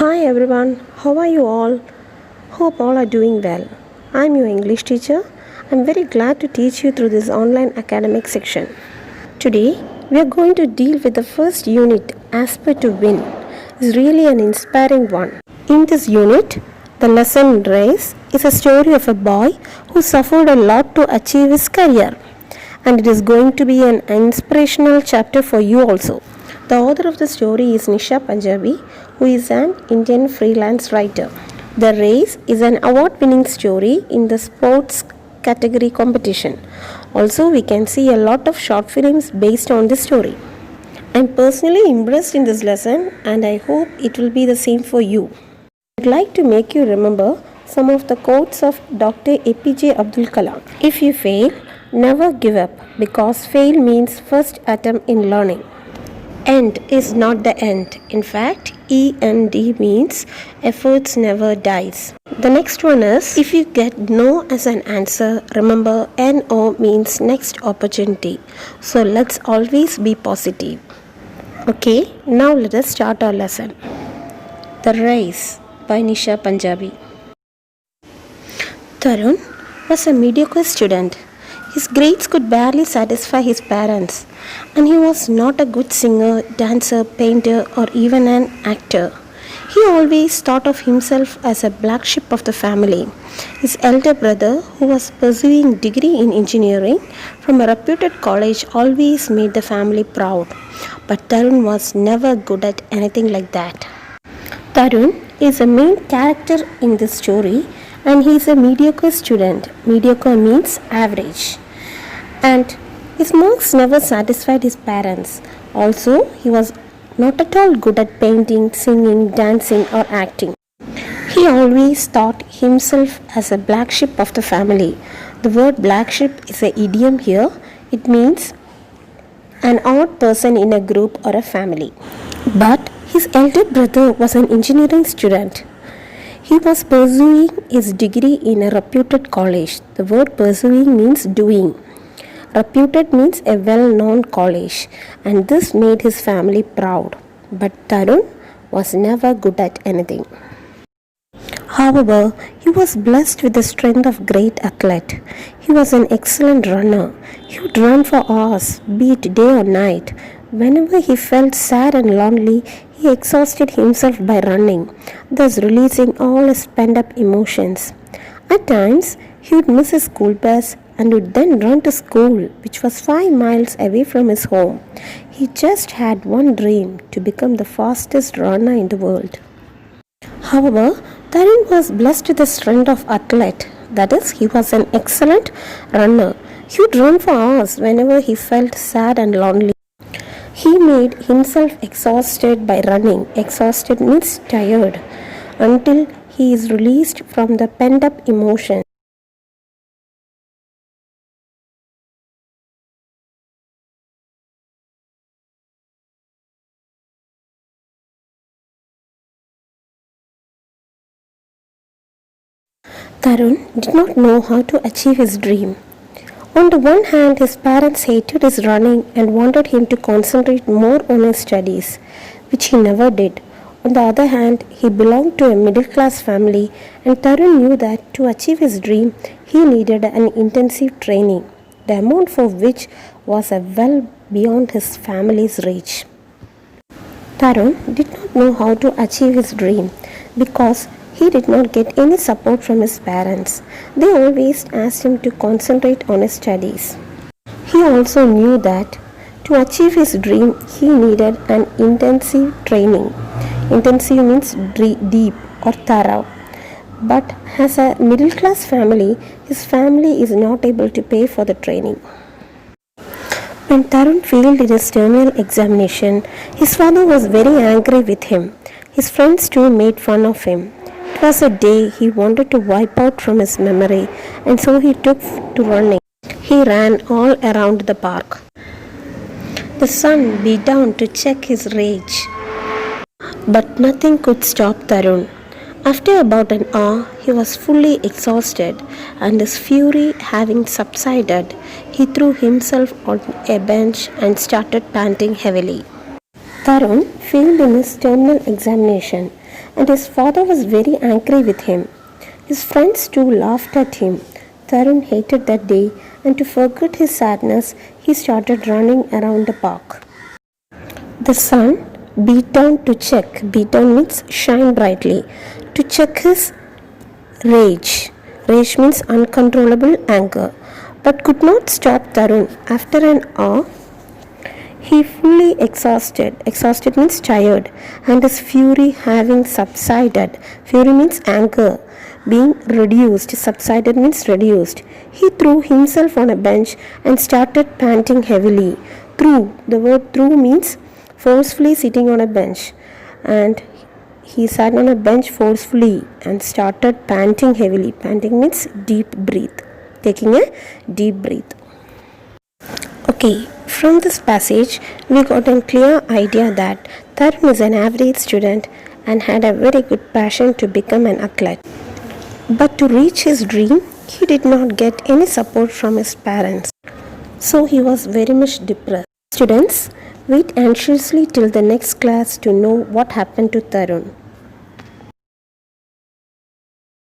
Hi everyone, how are you all? Hope all are doing well. I'm your English teacher. I'm very glad to teach you through this online academic section. Today, we are going to deal with the first unit, Aspire to Win. It's really an inspiring one. In this unit, the lesson Race is a story of a boy who suffered a lot to achieve his career. And it is going to be an inspirational chapter for you also. The author of the story is Nisha Punjabi, who is an Indian freelance writer. The Race is an award-winning story in the sports category competition. Also, we can see a lot of short films based on this story. I am personally impressed in this lesson and I hope it will be the same for you. I'd like to make you remember some of the quotes of Dr. APJ Abdul Kalam. If you fail, never give up because fail means first attempt in learning. End is not the end. In fact, END means efforts never dies. The next one is, if you get no as an answer, remember NO means next opportunity. So let's always be positive. Okay, now let us start our lesson. The Race by Nisha Punjabi. Tarun was a mediocre student. His grades could barely satisfy his parents, and he was not a good singer, dancer, painter, or even an actor. He always thought of himself as a black sheep of the family. His elder brother, who was pursuing degree in engineering from a reputed college, always made the family proud. But Tarun was never good at anything like that. Tarun is a main character in this story, and he is a mediocre student. Mediocre means average. And his marks never satisfied his parents. Also, he was not at all good at painting, singing, dancing, or acting. He always thought himself as a black sheep of the family. The word black sheep is an idiom here. It means an odd person in a group or a family. But his elder brother was an engineering student. He was pursuing his degree in a reputed college. The word pursuing means doing. Reputed means a well-known college, and this made his family proud. But Tarun was never good at anything. However, he was blessed with the strength of a great athlete. He was an excellent runner. He would run for hours, be it day or night. Whenever he felt sad and lonely, he exhausted himself by running, thus releasing all his pent-up emotions. At times, he would miss his school bus and would then run to school, which was 5 miles away from his home. He just had one dream, to become the fastest runner in the world. However, Tarun was blessed with the strength of athlete. That is, he was an excellent runner. He would run for hours whenever he felt sad and lonely. He made himself exhausted by running. Exhausted means tired, until he is released from the pent-up emotion. Tarun did not know how to achieve his dream. On the one hand, his parents hated his running and wanted him to concentrate more on his studies, which he never did. On the other hand, he belonged to a middle-class family, and Tarun knew that to achieve his dream, he needed an intensive training, the amount for which was well beyond his family's reach. Tarun did not know how to achieve his dream because he did not get any support from his parents. They always asked him to concentrate on his studies. He also knew that to achieve his dream, he needed an intensive training. Intensive means deep or thorough. But as a middle class family, his family is not able to pay for the training. When Tarun failed in his terminal examination, his father was very angry with him. His friends too made fun of him. It was a day he wanted to wipe out from his memory, and so he took to running. He ran all around the park. The sun beat down to check his rage, but nothing could stop Tarun. After about an hour, he was fully exhausted, and his fury having subsided, he threw himself on a bench and started panting heavily. Tarun failed in his terminal examination. and his father was very angry with him. His friends too laughed at him. Tarun hated that day, and to forget his sadness, he started running around the park. The sun beat down to check. Beat down means shine brightly. To check his rage. Rage means uncontrollable anger, but could not stop Tarun. After an hour, he fully exhausted. Exhausted means tired, and his fury having subsided. Fury means anger. Being reduced. Subsided means reduced. He threw himself on a bench and started panting heavily. Threw. The word threw means forcefully sitting on a bench. And he sat on a bench forcefully and started panting heavily. Panting means deep breath. Taking a deep breath. Okay, from this passage, we got a clear idea that Tarun is an average student and had a very good passion to become an athlete. But to reach his dream, he did not get any support from his parents. So he was very much depressed. Students, wait anxiously till the next class to know what happened to Tarun.